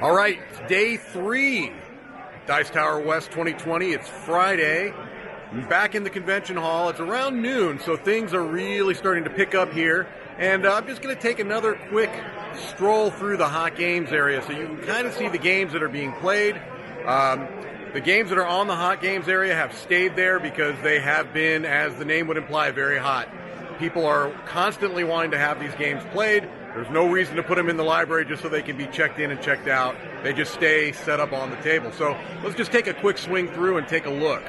All right, day 3, Dice Tower West 2020. It's Friday. I'm back in the convention hall. It's around noon, so things are really starting to pick up here. And I'm just going to take another quick stroll through the hot games area so you can kind of see the games that are being played. The games that are on the hot games area have stayed there because they have been, as the name would imply, very hot. People are constantly wanting to have these games played. There's no reason to put them in the library just so they can be checked in and checked out. They just stay set up on the table. So let's just take a quick swing through and take a look.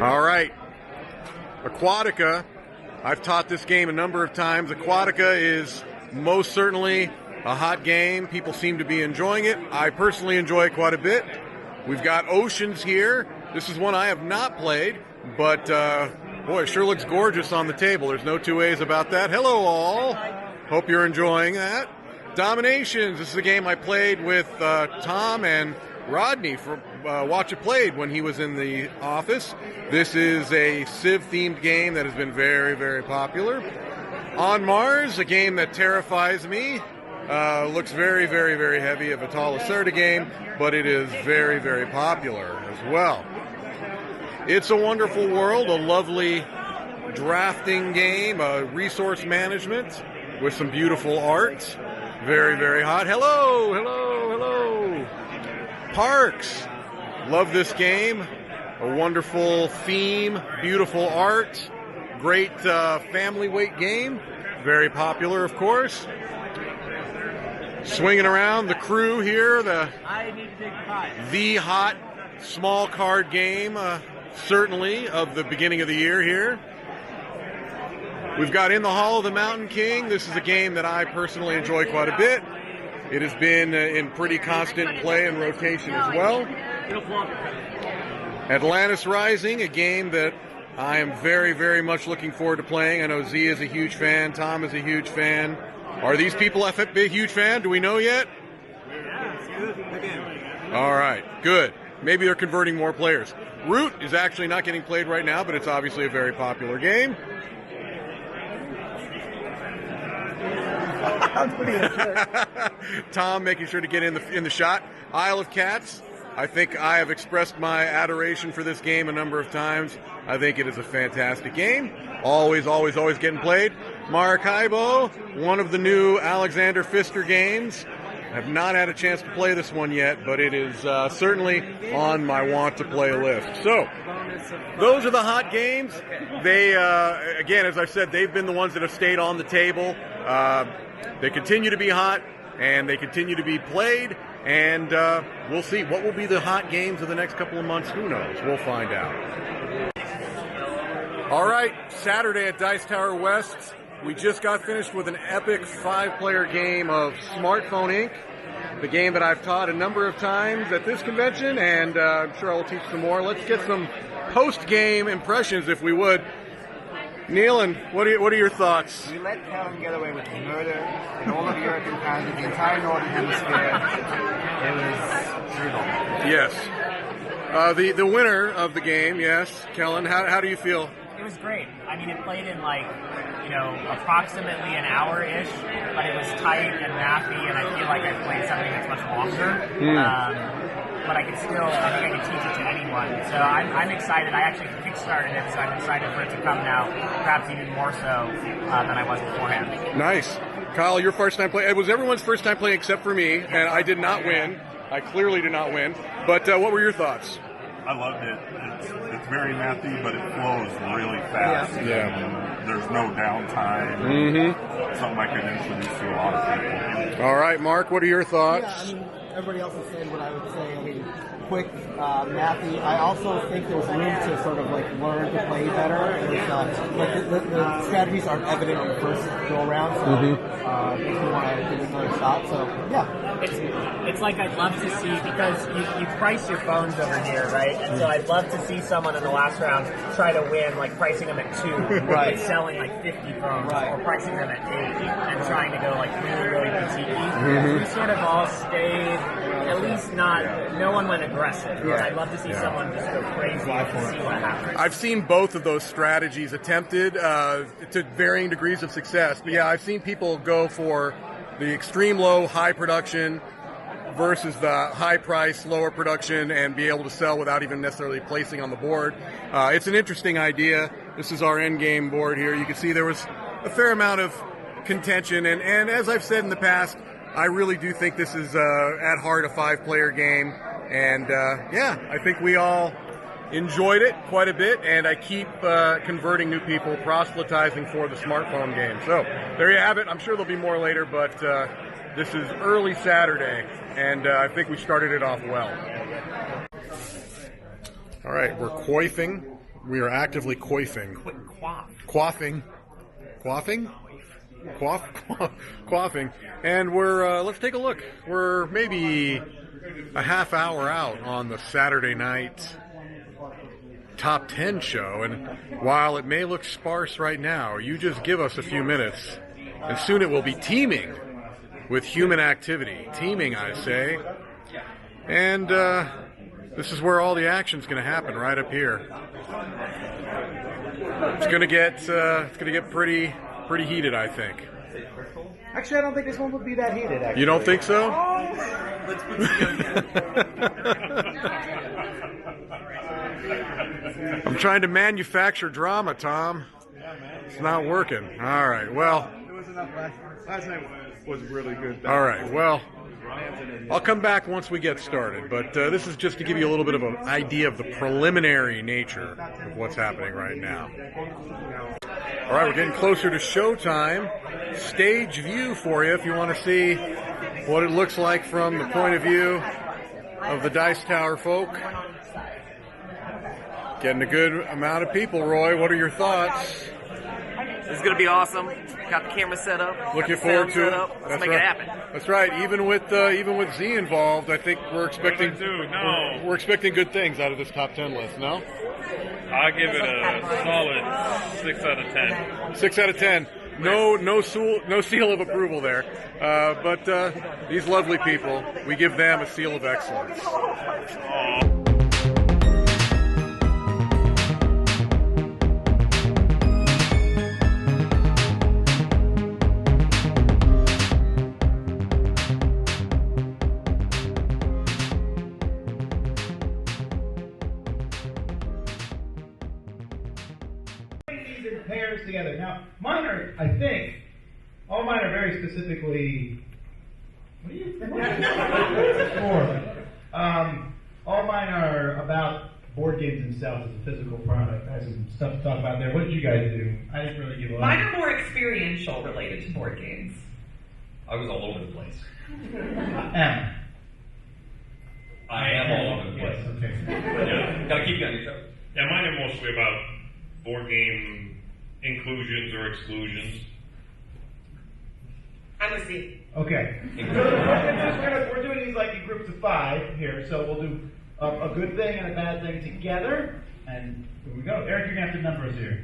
All right. Aquatica. I've taught this game a number of times. Aquatica is most certainly a hot game. People seem to be enjoying it. I personally enjoy it quite a bit. We've got Oceans here. This is one I have not played, but boy, it sure looks gorgeous on the table. There's no two ways about that. Hello, all. Hope you're enjoying that. Dominations. This is a game I played with Tom and Rodney from Watch It Played when he was in the office. This is a Civ-themed game that has been very, very popular. On Mars, a game that terrifies me. Looks very, very, very heavy, a Vital Lacerda game, but it is very, very popular as well. It's a Wonderful World, a lovely drafting game, resource management with some beautiful art. Very, very hot. Hello, hello, hello. Parks. Love this game. A wonderful theme, beautiful art. Great family weight game. Very popular, of course. Swinging around the crew here, the hot small card game, certainly, of the beginning of the year here. We've got In the Hall of the Mountain King. This is a game that I personally enjoy quite a bit. It has been in pretty constant play and rotation as well. Atlantis Rising, a game that I am very, very much looking forward to playing. I know Z is a huge fan. Tom is a huge fan. Are these people a huge fan? Do we know yet? Yeah, it's good. All right, good. Maybe they're converting more players. Root is actually not getting played right now, but it's obviously a very popular game. Tom making sure to get in the shot. Isle of Cats. I think I have expressed my adoration for this game a number of times. I think it is a fantastic game. Always, always, always getting played. Maracaibo, one of the new Alexander Pfister games. I have not had a chance to play this one yet, but it is certainly on my want-to-play list. So, those are the hot games. They, again, as I've said, they've been the ones that have stayed on the table. They continue to be hot, and they continue to be played. And we'll see. What will be the hot games of the next couple of months? Who knows? We'll find out. All right, Saturday at Dice Tower West. We just got finished with an epic 5-player game of Smartphone Inc., the game that I've taught a number of times at this convention, and I'm sure I will teach some more. Let's get some post-game impressions, if we would. Neil, what are your thoughts? We let Kellen get away with murder in all of European countries, the entire Northern Hemisphere. It was brutal. Yes. The winner of the game, yes, Kellen, how do you feel? It was great. I mean, it played in approximately an hour-ish, but it was tight and mathy, and I feel like I played something that's much longer. But I think I could teach it to anyone. So I'm excited. I actually kickstarted it, so I'm excited for it to come now, perhaps even more so than I was beforehand. Nice. Kyle, your first time playing. It was everyone's first time playing except for me, and I did not win. I clearly did not win. But what were your thoughts? I loved it. It's very mathy, but it flows really fast. Yeah. There's no downtime. Mm-hmm. Something I could introduce to a lot of people. All right, Mark, what are your thoughts? Yeah, I mean, everybody else has said what I would say. I mean, quick, mathy. I also think there's room to sort of learn to play better. The strategies aren't evident on the first go around, so if you want to give it another shot. So yeah. It's like I'd love to see, because you price your phones over here, right? And so I'd love to see someone in the last round try to win, pricing them at 2, right? Selling 50 phones, or pricing them at 8, and trying to go really, really boutique-y. We sort of all stayed, at least no one went aggressive. Yeah. I'd love to see someone just go crazy and see what happens. I've seen both of those strategies attempted to varying degrees of success. But yeah, I've seen people go for the extreme low, high production versus the high price, lower production, and be able to sell without even necessarily placing on the board. It's an interesting idea. This is our end game board here. You can see there was a fair amount of contention, and as I've said in the past, I really do think this is at heart a 5-player game, and yeah, I think we all enjoyed it quite a bit, and I keep converting new people, proselytizing for the smartphone game. So there you have it. I'm sure there'll be more later, but this is early Saturday, and I think we started it off well. All right, we're coiffing. We are actively coiffing. Quaffing. Quaffing? Quaffing. And we're, let's take a look. We're maybe a half hour out on the Saturday night top 10 show, and while it may look sparse right now, you just give us a few minutes, and soon it will be teeming with human activity. Teeming, I say. And this is where all the action's going to happen, right up here. It's going to get pretty heated, I think. Actually, I don't think this one would be that heated, actually. You don't think so? I'm trying to manufacture drama, Tom. It's not working. All right, well. There was enough last night was really good. All right, well, I'll come back once we get started, but this is just to give you a little bit of an idea of the preliminary nature of what's happening right now. All right, we're getting closer to showtime. Stage view for you if you want to see what it looks like from the point of view of the Dice Tower folk. Getting a good amount of people, Roy. What are your thoughts? It's going to be awesome. Got the camera set up. Looking forward to it. Let's make it happen. That's right. Even with Z involved, I think we're expecting we're expecting good things out of this top 10 list. No? I'll give it a solid 6 out of 10. 6 out of 10. No seal of approval there. But these lovely people, we give them a seal of excellence. In pairs together. Now, mine are, I think, all mine are very specifically. What do you think? All mine are about board games themselves as a physical product. I have some stuff to talk about there. What did you guys do? I didn't really give a lot. Mine are more experiential related to board games. I was all over the place. M. I am all over the place. Yes, okay. Yeah, gotta keep you on your toes. Yeah, mine are mostly about board game inclusions or exclusions. I'm a C. Okay. We're doing these like in groups of 5 here, so we'll do a good thing and a bad thing together. And here we go. Eric, you're going to have to number us here.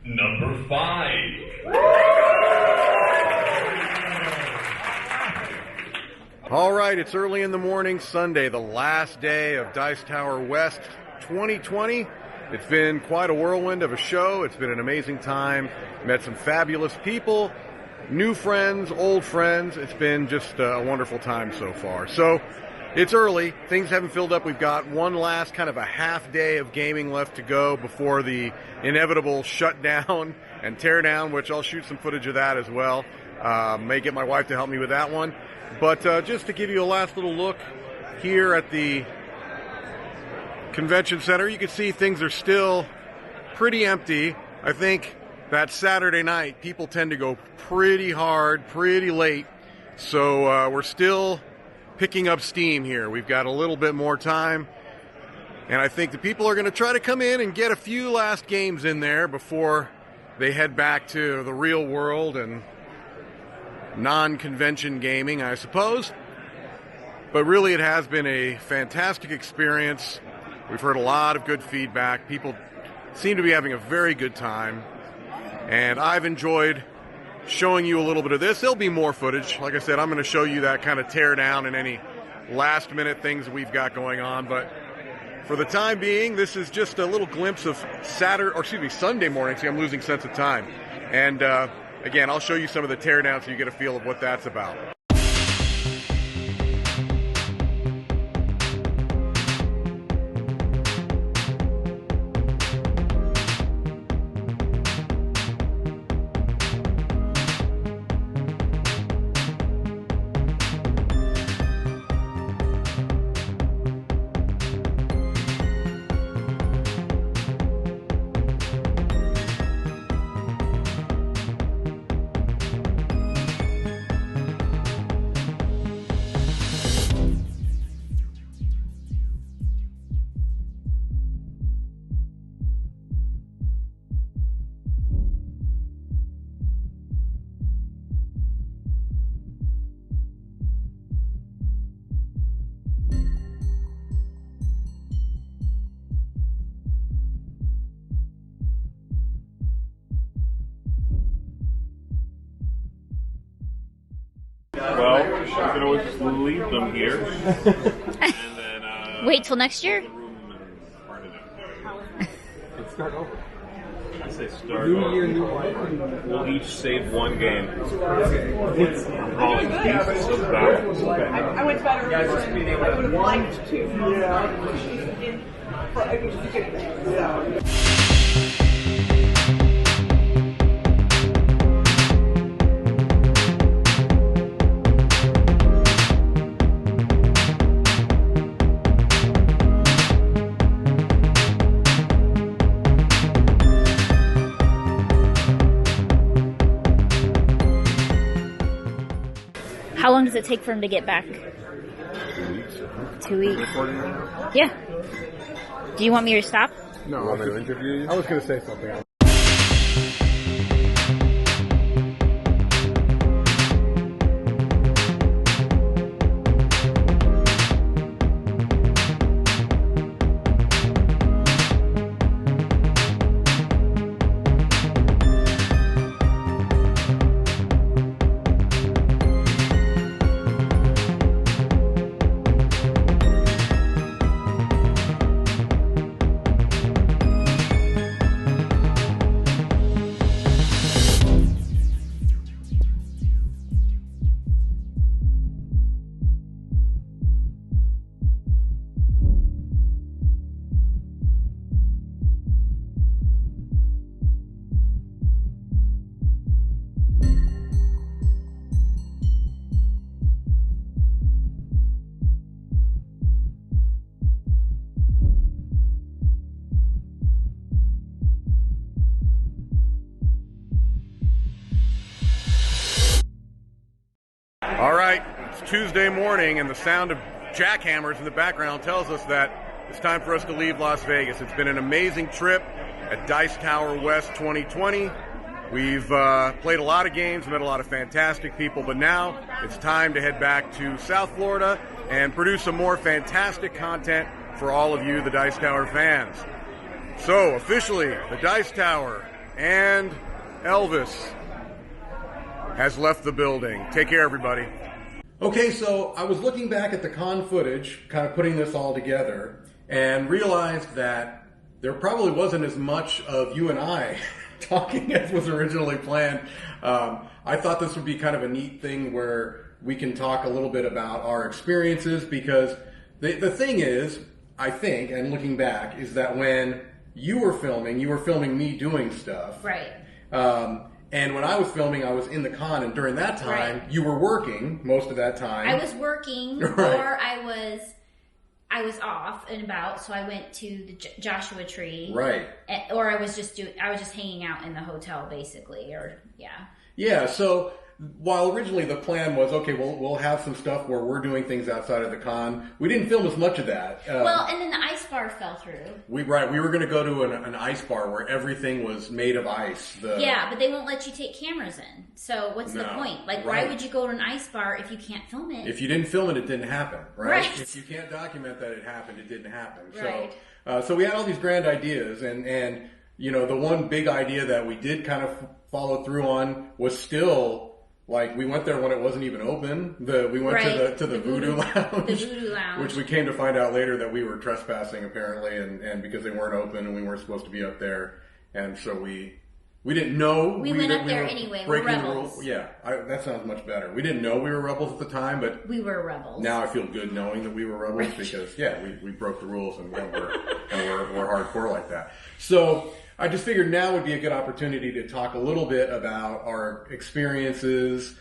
Number 5. All right, it's early in the morning, Sunday, the last day of Dice Tower West 2020. It's been quite a whirlwind of a show. It's been an amazing time. Met some fabulous people, new friends, old friends. It's been just a wonderful time so far. So it's early. Things haven't filled up. We've got one last kind of a half day of gaming left to go before the inevitable shutdown and teardown, which I'll shoot some footage of that as well. May get my wife to help me with that one. But just to give you a last little look here at the Convention Center, you can see things are still pretty empty. I think that Saturday night, people tend to go pretty hard, pretty late. So we're still picking up steam here. We've got a little bit more time. And I think the people are going to try to come in and get a few last games in there before they head back to the real world and non-convention gaming, I suppose. But really, it has been a fantastic experience. We've heard a lot of good feedback. People seem to be having a very good time. And I've enjoyed showing you a little bit of this. There'll be more footage. Like I said, I'm going to show you that kind of tear down and any last-minute things we've got going on. But for the time being, this is just a little glimpse of Sunday morning. See, I'm losing sense of time. And again, I'll show you some of the teardowns so you get a feel of what that's about. Well, you can always just leave them here. And then, wait till next year? Let's start over. I say start New over. year, new life. We'll each save one game. I'm calling Beasts of Battle. I went to battle. I would have liked to. Yeah. How long does it take for him to get back? 2 weeks. Yeah. Do you want me to stop? No, I was going to interview you. I was going to say something else. All right, it's Tuesday morning, and the sound of jackhammers in the background tells us that it's time for us to leave Las Vegas. It's been an amazing trip at Dice Tower West 2020. We've played a lot of games, met a lot of fantastic people, but now it's time to head back to South Florida and produce some more fantastic content for all of you, the Dice Tower fans. So, officially, the Dice Tower and Elvis has left the building. Take care, everybody. Okay, so I was looking back at the con footage, kind of putting this all together, and realized that there probably wasn't as much of you and I talking as was originally planned. I thought this would be kind of a neat thing where we can talk a little bit about our experiences, because the thing is, I think, and looking back, is that when you were filming me doing stuff. Right. And when I was filming, I was in the con, and during that time, you were working most of that time. I was working, or I was off and about, so I went to the Joshua Tree. Right. Or I was just hanging out in the hotel, basically, Yeah, so while originally the plan was, okay, we'll have some stuff where we're doing things outside of the con, we didn't film as much of that. And then the ice bar fell through. We were going to go to an ice bar where everything was made of ice. Yeah, but they won't let you take cameras in. So what's the point? Like, why would you go to an ice bar if you can't film it? If you didn't film it, it didn't happen, right? Right. If you can't document that it happened, it didn't happen. Right. So we had all these grand ideas, and you know, the one big idea that we did kind of follow through on was still, like, we went there when it wasn't even open. We went to the Voodoo Lounge. The Voodoo Lounge. Which we came to find out later that we were trespassing, apparently, and because they weren't open and we weren't supposed to be up there. And so we We didn't know. We went up there anyway. We're breaking the rebels. rules. Yeah, that sounds much better. We didn't know we were rebels at the time, but we were rebels. Now I feel good knowing that we were rebels because we broke the rules and we're hardcore like that. So I just figured now would be a good opportunity to talk a little bit about our experiences,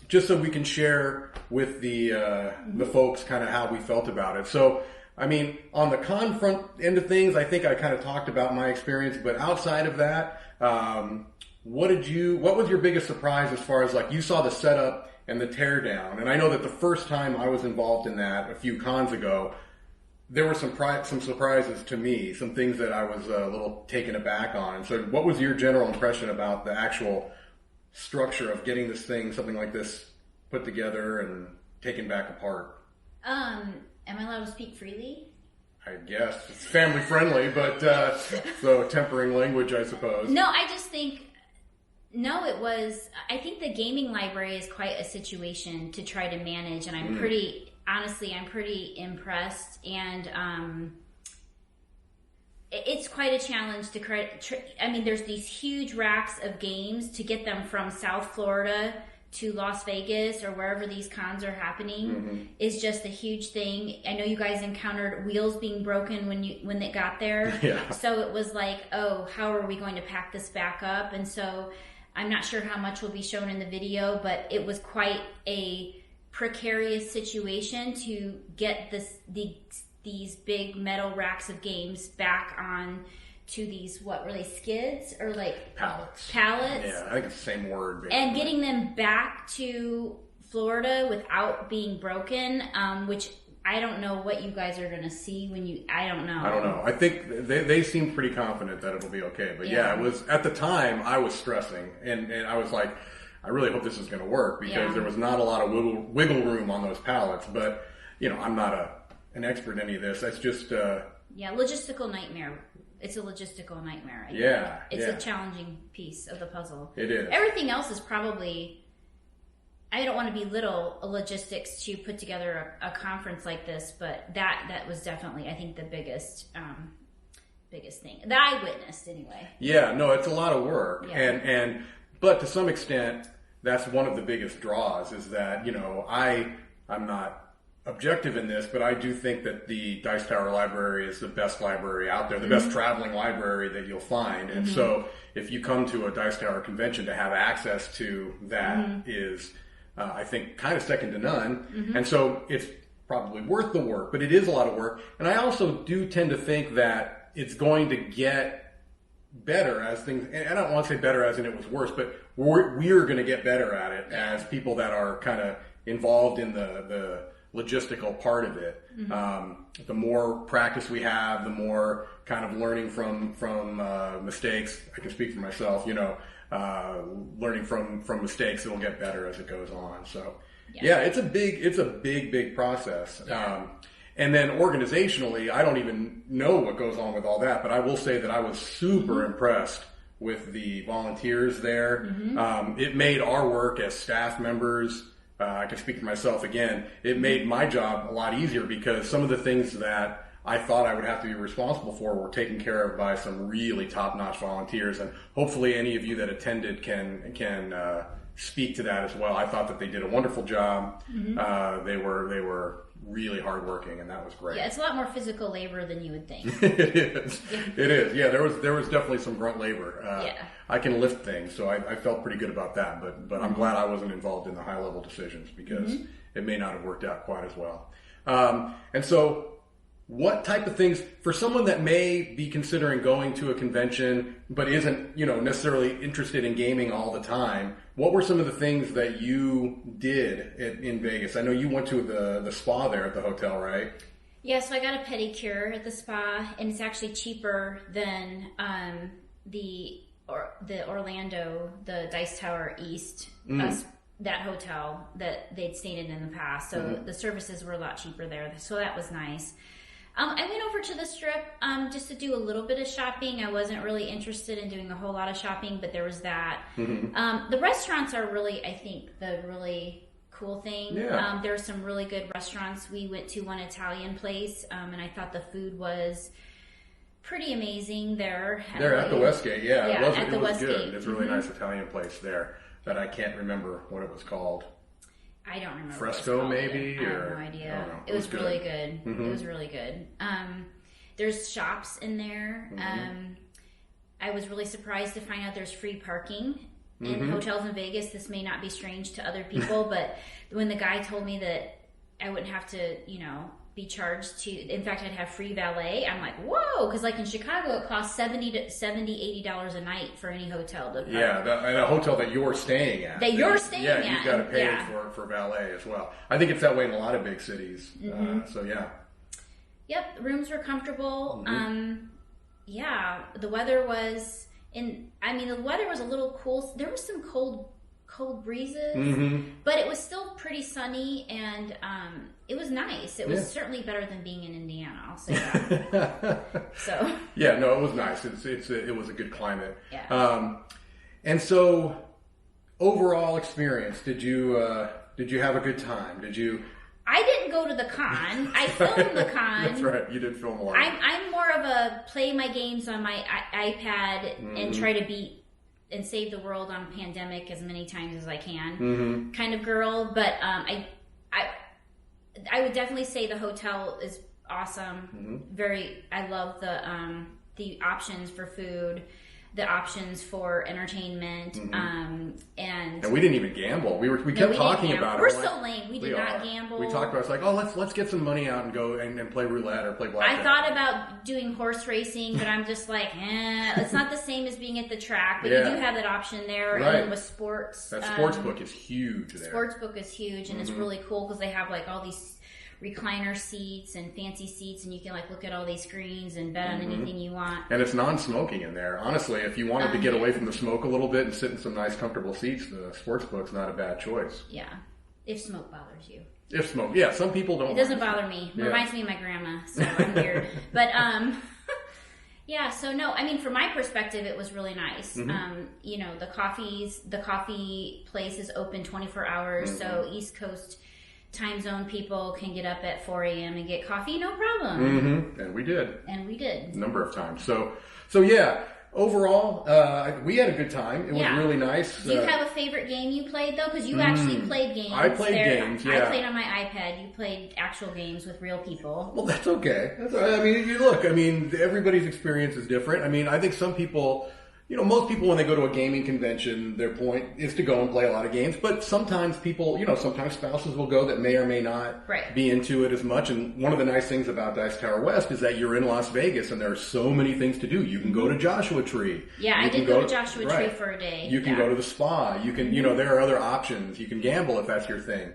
just so we can share with the folks kind of how we felt about it. So, I mean, on the con front end of things, I think I kind of talked about my experience, but outside of that, what was your biggest surprise as far as like you saw the setup and the teardown? And I know that the first time I was involved in that a few cons ago, there were some surprises to me, some things that I was a little taken aback on. So what was your general impression about the actual structure of getting something like this put together and taken back apart? Am I allowed to speak freely? I guess. It's family friendly, but so tempering language, I suppose. No, I just think, I think the gaming library is quite a situation to try to manage, and I'm pretty impressed, and it's quite a challenge to there's these huge racks of games to get them from South Florida to Las Vegas or wherever these cons are happening is just a huge thing. I know you guys encountered wheels being broken when it got there. Yeah. So it was like, oh, how are we going to pack this back up? And so I'm not sure how much will be shown in the video, but it was quite a precarious situation to get these big metal racks of games back on to these, what were they, skids or like pallets? Yeah, I think it's the same word. Basically. And getting them back to Florida without being broken, which I don't know what you guys are going to see I don't know. I think they seem pretty confident that it'll be okay. But yeah, it was, at the time, I was stressing. And I was like, I really hope this is going to work because there was not a lot of wiggle room on those pallets. But, I'm not an expert in any of this. That's just... logistical nightmare. It's a logistical nightmare. It's a challenging piece of the puzzle. It is. Everything else is probably... I don't want to belittle logistics to put together a conference like this, but that was definitely, I think, the biggest thing that I witnessed anyway. Yeah, no, it's a lot of work, yeah. But to some extent, that's one of the biggest draws is that I'm not objective in this, but I do think that the Dice Tower Library is the best library out there, the best traveling library that you'll find. And so if you come to a Dice Tower convention, to have access to that is, I think, kind of second to none. And so it's probably worth the work, but it is a lot of work. And I also do tend to think that it's going to get better as things, and I don't want to say better as in it was worse, but we're going to get better at it as people that are kind of involved in the logistical part of it. The more practice we have, the more kind of learning from mistakes. I can speak for myself, learning from mistakes, it'll get better as it goes on. So it's a big process. And then organizationally, I don't even know what goes on with all that, but I will say that I was super impressed with the volunteers there. It made our work as staff members, I can speak for myself again, it made my job a lot easier because some of the things that I thought I would have to be responsible for were taken care of by some really top-notch volunteers, and hopefully any of you that attended can speak to that as well. I thought that they did a wonderful job. They were really hardworking, and that was great. Yeah, it's a lot more physical labor than you would think. It is. It is. Yeah, there was definitely some grunt labor. I can lift things, so I felt pretty good about that. But I'm glad I wasn't involved in the high level decisions because it may not have worked out quite as well. And so, what type of things for someone that may be considering going to a convention but isn't necessarily interested in gaming all the time? What were some of the things that you did in Vegas? I know you went to the spa there at the hotel, right? Yeah, so I got a pedicure at the spa, and it's actually cheaper than the Orlando, the Dice Tower East, that hotel that they'd stayed in the past. So the services were a lot cheaper there, so that was nice. I went over to the Strip just to do a little bit of shopping. I wasn't really interested in doing a whole lot of shopping, but there was that. The restaurants are really, I think, the really cool thing. Yeah. There are some really good restaurants. We went to one Italian place, and I thought the food was pretty amazing there. They're at the Westgate, yeah. Yeah, it at the was Westgate. good. It's a really nice Italian place there that I can't remember what it was called. I don't remember. Fresco, what it's called. maybe? I have or, no idea. I don't know. It was really good. Mm-hmm. It was really good. There's shops in there. Mm-hmm. I was really surprised to find out there's free parking in Mm-hmm. hotels in Vegas. This may not be strange to other people, but when the guy told me that I wouldn't have to, be charged to, in fact, I'd have free valet, I'm like, whoa, because like in Chicago, it costs $70, $80 a night for any hotel to park. Yeah, and a hotel that you're staying at. That you're staying at. Yeah, you've got to pay Yeah. for valet as well. I think it's that way in a lot of big cities. So, yeah. Yep, the rooms were comfortable. Mm-hmm. Yeah, the weather was the weather was a little cool. There was some cold breezes, but it was still pretty sunny, and it was nice. It was certainly better than being in Indiana, I'll say that. So yeah, no, it was nice. It was a good climate. Yeah. And so, overall experience, did you have a good time? I didn't go to the con. I filmed the con. That's right. You did film a lot. I'm more of a play my games on my iPad and try to beat and save the world on a pandemic as many times as I can kind of girl. But I would definitely say the hotel is awesome. I love the options for food, the options for entertainment, and we didn't even gamble. We kept talking about it. We're so lame. We did not gamble. We talked about it's like, oh, let's get some money out and go and play roulette or play blackjack. I thought about doing horse racing, but I'm just like, it's not the same as being at the track. But you do have that option there, right. And then with sports, that sports book is huge there. Sports book is huge, and it's really cool because they have like all these recliner seats and fancy seats, and you can like look at all these screens and bet on anything you want. And it's non-smoking in there. Honestly, if you wanted to get away from the smoke a little bit and sit in some nice, comfortable seats, the sports book's not a bad choice. Yeah, if smoke bothers you. If smoke, yeah, some people don't. It doesn't bother me. It reminds me of my grandma, so I'm weird. But yeah, so no, I mean, from my perspective, it was really nice. The coffee place is open 24 hours, so East Coast time zone people can get up at 4 a.m. and get coffee, no problem. And we did. A number of times. So yeah, overall, we had a good time. It was really nice. Do you have a favorite game you played, though? Because you actually played games. I played games, yeah. I played on my iPad. You played actual games with real people. Well, that's okay. I mean, everybody's experience is different. I mean, I think some people... most people when they go to a gaming convention, their point is to go and play a lot of games. But sometimes people, sometimes spouses will go that may or may not be into it as much. And one of the nice things about Dice Tower West is that you're in Las Vegas and there are so many things to do. You can go to Joshua Tree. Yeah, I did go to Joshua Tree for a day. You can go to the spa. You can, there are other options. You can gamble if that's your thing.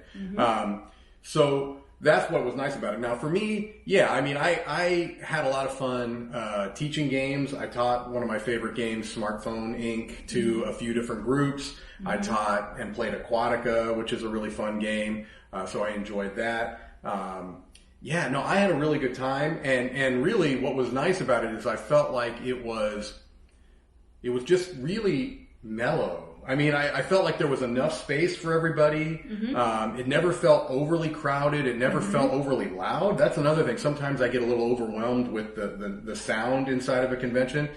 So that's what was nice about it. Now, for me, I had a lot of fun teaching games. I taught one of my favorite games, Smartphone Inc., to a few different groups. I taught and played Aquatica, which is a really fun game, so I enjoyed that. I had a really good time, and really what was nice about it is I felt like it was just really mellow. I mean, I felt like there was enough space for everybody. It never felt overly crowded. It never felt overly loud. That's another thing. Sometimes I get a little overwhelmed with the sound inside of a convention.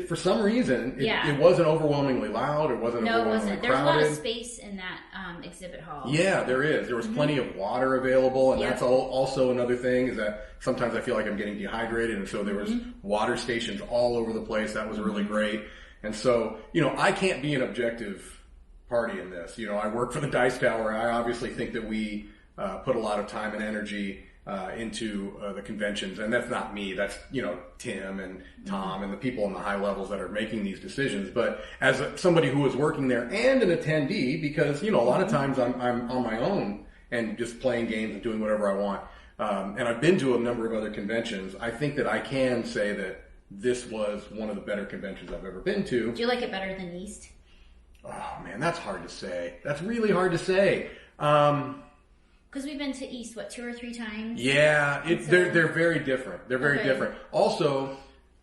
For some reason, it wasn't overwhelmingly loud. It wasn't overwhelmingly crowded. There's a lot of space in that exhibit hall. Yeah, there is. There was plenty of water available, and that's also another thing is that sometimes I feel like I'm getting dehydrated, and so there was water stations all over the place. That was really great. And so, I can't be an objective party in this. I work for the Dice Tower. I obviously think that we put a lot of time and energy into the conventions. And that's not me. That's, Tim and Tom and the people in the high levels that are making these decisions. But as somebody who is working there and an attendee, because, a lot of times I'm on my own and just playing games and doing whatever I want. And I've been to a number of other conventions. I think that I can say that this was one of the better conventions I've ever been to. Do you like it better than East? Oh, man, that's hard to say. That's really hard to say. Because we've been to East, 2 or 3 times? Yeah, they're very different. They're very different. Also,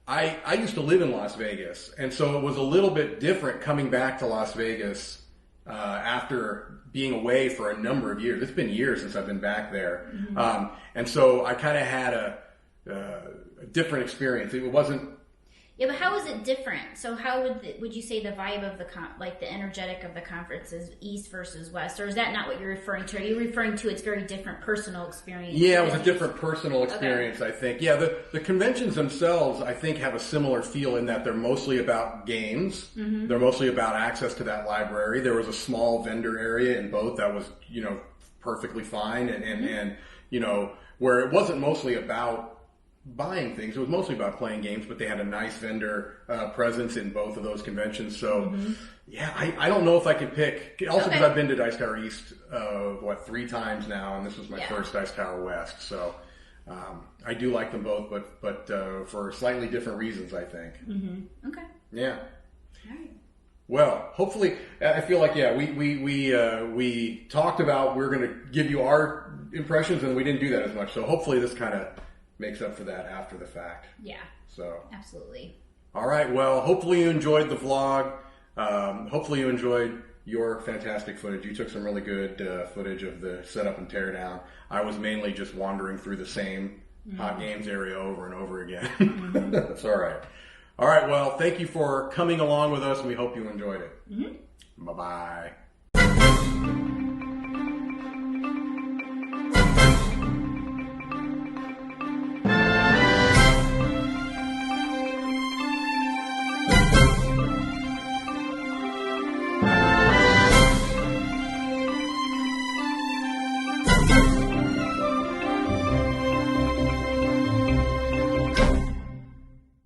I used to live in Las Vegas, and so it was a little bit different coming back to Las Vegas after being away for a number of years. It's been years since I've been back there. And so I kind of had a different experience. It wasn't. Yeah, but how is it different? So how would you say the vibe of the energetic of the conference is East versus West, or is that not what you're referring to? Are you referring to it's very different personal experience? Yeah, it was a different personal experience, I think. Yeah, the conventions themselves, I think, have a similar feel in that they're mostly about games. Mm-hmm. They're mostly about access to that library. There was a small vendor area in both that was, perfectly fine, and where it wasn't mostly about buying things. It was mostly about playing games, but they had a nice vendor presence in both of those conventions. So, yeah, I don't know if I could pick. Also, because I've been to Dice Tower East, 3 times now, and this was my first Dice Tower West. So, I do like them both, but for slightly different reasons, I think. Mm-hmm. Okay. Yeah. All right. Well, hopefully, I feel like we talked about we're going to give you our impressions, and we didn't do that as much. So hopefully, this kind of makes up for that after the fact. Yeah. So. Absolutely. All right. Well, hopefully you enjoyed the vlog. Hopefully you enjoyed your fantastic footage. You took some really good footage of the setup and teardown. I was mainly just wandering through the same hot games area over and over again. That's all right. All right. Well, thank you for coming along with us, and we hope you enjoyed it. Bye-bye.